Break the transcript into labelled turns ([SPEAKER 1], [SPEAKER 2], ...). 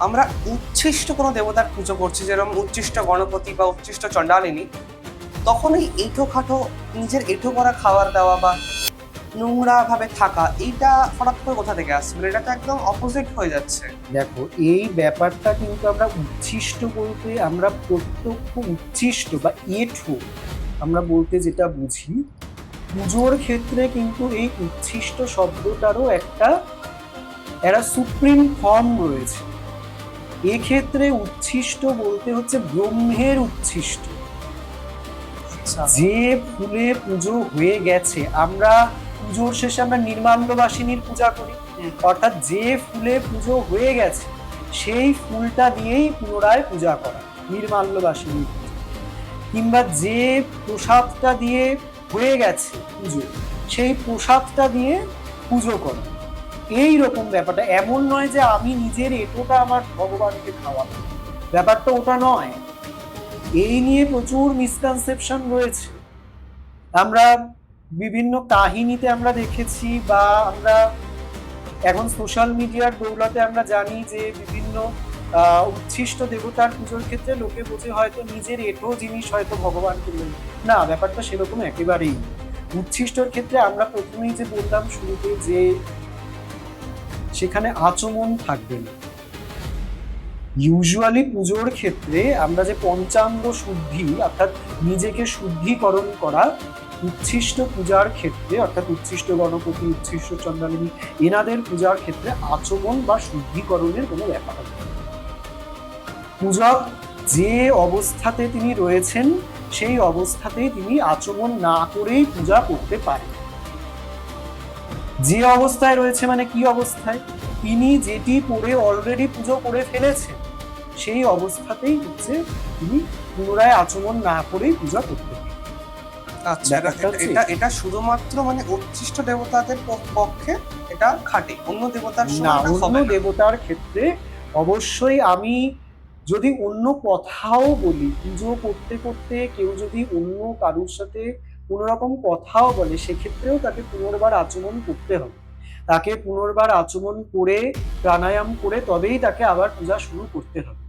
[SPEAKER 1] আমরা উচ্ছিষ্ট কোনো দেবতার পুজো করছি, যেরকম উচ্ছিষ্ট গণপতি বা উচ্ছিষ্ট চণ্ডালিনী, তখন এই এঁঠো খাটো নিজের এঁঠো করা খাবার দাওয়া বা নোংরা ভাবে থাকা, এইটা হঠাৎ করে কোথা থেকে আসছে? মানে এটা তো একদম অপোজিট হয়ে যাচ্ছে।
[SPEAKER 2] দেখো, এই ব্যাপারটা কিন্তু আমরা উচ্ছিষ্ট বলতে আমরা প্রত্যক্ষ উচ্ছিষ্ট বা এঁঠো আমরা বলতে যেটা বুঝি, পুজোর ক্ষেত্রে কিন্তু এই উচ্ছিষ্ট শব্দটারও একটা সুপ্রিম ফর্ম রয়েছে। এক্ষেত্রে উচ্ছিষ্ট বলতে হচ্ছে ব্রহ্মের উচ্ছিষ্ট। যে ফুলে পুজো হয়ে গেছে, আমরা পুজোর শেষে আমরা নির্মাল্যবাসিনীর পূজা করি, অর্থাৎ যে ফুলে পুজো হয়ে গেছে সেই ফুলটা দিয়েই পুনরায় পূজা করা, নির্মাল্যবাসিনীর পূজা। কিংবা যে প্রসাদটা দিয়ে হয়ে গেছে পুজো, সেই প্রসাদটা দিয়ে পুজো করা। এই রকম ব্যাপারটা, এমন নয় যে আমি নিজের এঁটোটা আমার ভগবানকে খাওয়াবো, ব্যাপারটা ওটা নয়। এই নিয়ে প্রচুর মিসকনসেপশন রয়েছে। আমরা বিভিন্ন কাহিনীতে আমরা দেখেছি, বা আমরা এখন সোশ্যাল মিডিয়ার দৌলতে আমরা জানি যে বিভিন্ন উচ্ছিষ্ট দেবতার পুজোর ক্ষেত্রে লোকে বোঝে হয়তো নিজের এঁটো জিনিস হয়তো ভগবানকে দেবে। না, ব্যাপারটা সেরকম একেবারেই। উচ্ছিষ্টর ক্ষেত্রে আমরা প্রথমেই যে বললাম শুরুতে, যে সেখানে আচমন থাকবে না। ইউজুয়ালি পুজোর ক্ষেত্রে আমরা যে পঞ্চাঙ্গ শুদ্ধি, অর্থাৎ নিজেকে শুদ্ধিকরণ করা, উচ্ছিষ্ট পূজার ক্ষেত্রে, অর্থাৎ উচ্ছিষ্ট গণপতি, উচ্ছিষ্ট চণ্ডালিনী, এনাদের পূজার ক্ষেত্রে আচমন বা শুদ্ধিকরণের কোনো ব্যাপার নেই। পূজক যে অবস্থাতে তিনি রয়েছেন সেই অবস্থাতেই তিনি আচমন না করেই পূজা করতে পারেন। যে অবস্থায় রয়েছে মানে কি অবস্থায়? তিনি যেটি পরে অলরেডি পুজো করে ফেলেছেন সেই অবস্থাতেই হচ্ছে তিনি পুনরায় আচমন না করেই পূজা করতে পারেন।
[SPEAKER 1] আচ্ছা, এটা শুধুমাত্র মানে উচ্ছিষ্ট দেবতাদের পক্ষে এটা খাটে, অন্য দেবতার
[SPEAKER 2] না,
[SPEAKER 1] সময়
[SPEAKER 2] অন্য দেবতার ক্ষেত্রে অবশ্যই আমি যদি অন্য কথাও বলি, পুজো করতে করতে কেউ যদি অন্য কারুর সাথে কোনো রকম কথাও বলে, সেক্ষেত্রেও তাকে পুনর্বার আচমন করতে হবে। তাকে পুনর্বার আচমন করে প্রাণায়াম করে তবেই তাকে আবার পূজা শুরু করতে হবে।